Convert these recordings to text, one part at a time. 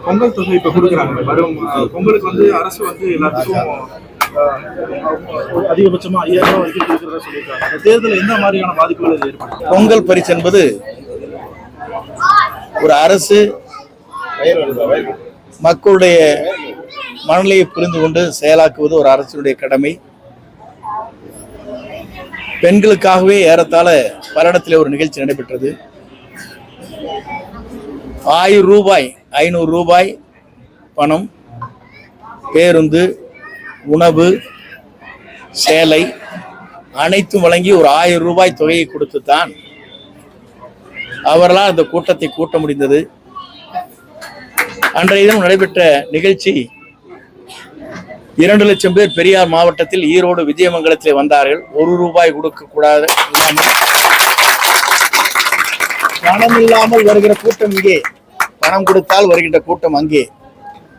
பொங்கல் தொகை இப்ப கொடுக்குறாங்க. வரும் பொங்கலுக்கு வந்து அரசு வந்து எல்லாத்துக்கும் அதிகபட்சமா 5000 வரைக்கும் கொடுக்குறதா சொல்லியிருக்காங்க. அந்த தேர்தல் எந்த மாதிரியான பாதிப்புகள் இது ஏற்படும்? பொங்கல் பரிசு என்பது ஒரு அரசு மக்களுடைய மனநிலையை புரிந்து கொண்டு செயலாக்குவது ஒரு அரசினுடைய கடமை. பெண்களுக்காகவே ஏறத்தாழ பல இடத்திலே ஒரு நிகழ்ச்சி நடைபெற்றது. 1000 ரூபாய் 500 ரூபாய் பணம், பேருந்து, உணவு, சேலை அனைத்தும் வழங்கி ஒரு 1000 ரூபாய் தொகையை கொடுத்துத்தான் அவர்களால் இந்த கூட்டத்தை கூட்ட முடிந்தது. அன்றைய தினம் நடைபெற்ற நிகழ்ச்சி 2 லட்சம் பேர் பெரியார் மாவட்டத்தில் ஈரோடு விஜயமங்கலத்திலே வந்தார்கள். 1 ரூபாய் கொடுக்க கூடாது, பணம் இல்லாமல் வருகிற கூட்டம் இங்கே, பணம் கொடுத்தால் வருகின்ற கூட்டம் அங்கே.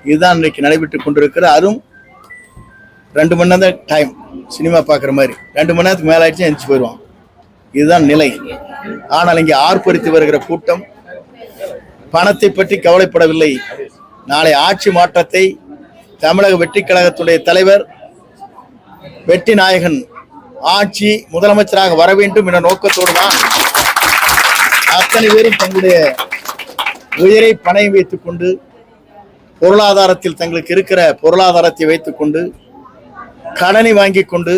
இதுதான் இன்றைக்கு நடைபெற்றுக் கொண்டிருக்கிறது. அதுவும் 2 மணி நேரம் தான் டைம், சினிமா பார்க்குற மாதிரி 2 மணி நேரத்துக்கு மேலே ஆயிடுச்சு எந்திரிச்சு போயிடுவான். இதுதான் நிலை. ஆனால் இங்கே ஆர்ப்பரித்து வருகிற கூட்டம் பணத்தை பற்றி கவலைப்படவில்லை. நாளை ஆட்சி மாற்றத்தை தமிழக வெற்றி கழகத்துடைய தலைவர் வெற்றி நாயகன் ஆட்சி முதலமைச்சராக வர வேண்டும் என்ற நோக்கத்தோடு தான் அத்தனை பேரும் தங்களுடைய உயிரை பணயம் வைத்துக் கொண்டு, பொருளாதாரத்தில் தங்களுக்கு இருக்கிற பொருளாதாரத்தை வைத்துக் கொண்டு, கடனை வாங்கி கொண்டு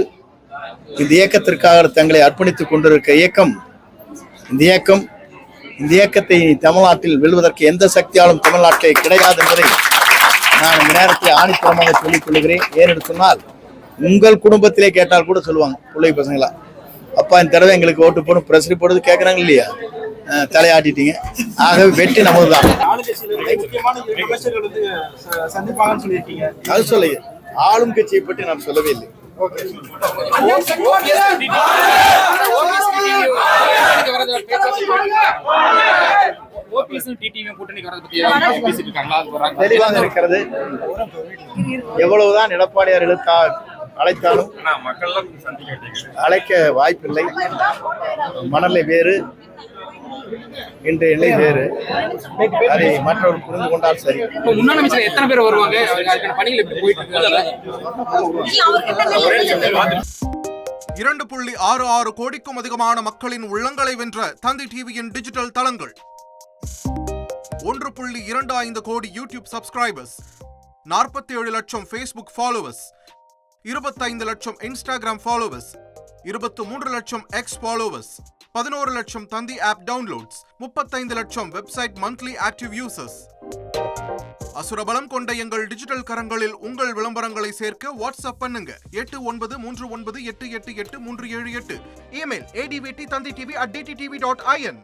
இந்த இயக்கத்திற்காக தங்களை அர்ப்பணித்துக் கொண்டிருக்க இயக்கம் இந்த இயக்கத்தை தமிழ்நாட்டில் வெல்வதற்கு எந்த சக்தியாலும் தமிழ்நாட்டில் கிடையாது என்பதை நான் இந்த நேரத்தில் ஆணித்தரமாக சொல்லிக் கொள்கிறேன். ஏனென்று சொன்னால், உங்கள் குடும்பத்திலே கேட்டால் கூட சொல்லுவாங்க பிள்ளை பசங்களா, அப்பா இந்த தடவை எங்களுக்கு ஓட்டு போடும் பிரசரி போடுறது கேட்குறாங்க இல்லையா, தலையாட்டிட்டீங்க. ஆகவே வெற்றி நமது தான். அது சொல்லுங்க, ஆளும் கட்சியை பற்றி நான் சொல்லவே இல்லை. தெளிவாக இருக்கிறது. எவ்வளவுதான் எடப்பாடியார் அழைத்தாலும் அழைக்க வாய்ப்பில்லை. மணலை வேறு, இன்றைய நிலை வேறு. அதை மற்றவர்கள் புரிந்து கொண்டால் சரி. முன்னாள் அமைச்சர் எத்தனை பேர் வருவாங்க? 2.66 கோடிக்கும் அதிகமான மக்களின் உள்ளங்களை வென்ற தந்தி டிவியின் டிஜிட்டல் தளங்கள், 1.25 கோடி யூடியூப் சப்ஸ்கிரைபர்ஸ், 47 லட்சம் ஃபேஸ்புக் ஃபாலோவர்ஸ், 25 லட்சம் இன்ஸ்டாகிராம் ஃபாலோவர்ஸ், 23 லட்சம் எக்ஸ் ஃபாலோவர்ஸ், 11 லட்சம் தந்தி ஆப் டவுன்லோட்ஸ், 35 லட்சம் வெப்சைட் மந்த்லி ஆக்டிவ் யூசர்ஸ். அசுரபலம் கொண்ட எங்கள் டிஜிட்டல் கரங்களில் உங்கள் விளம்பரங்களை சேர்க்க வாட்ஸ்அப் பண்ணுங்க 8939888378. Email advt@dttv.in.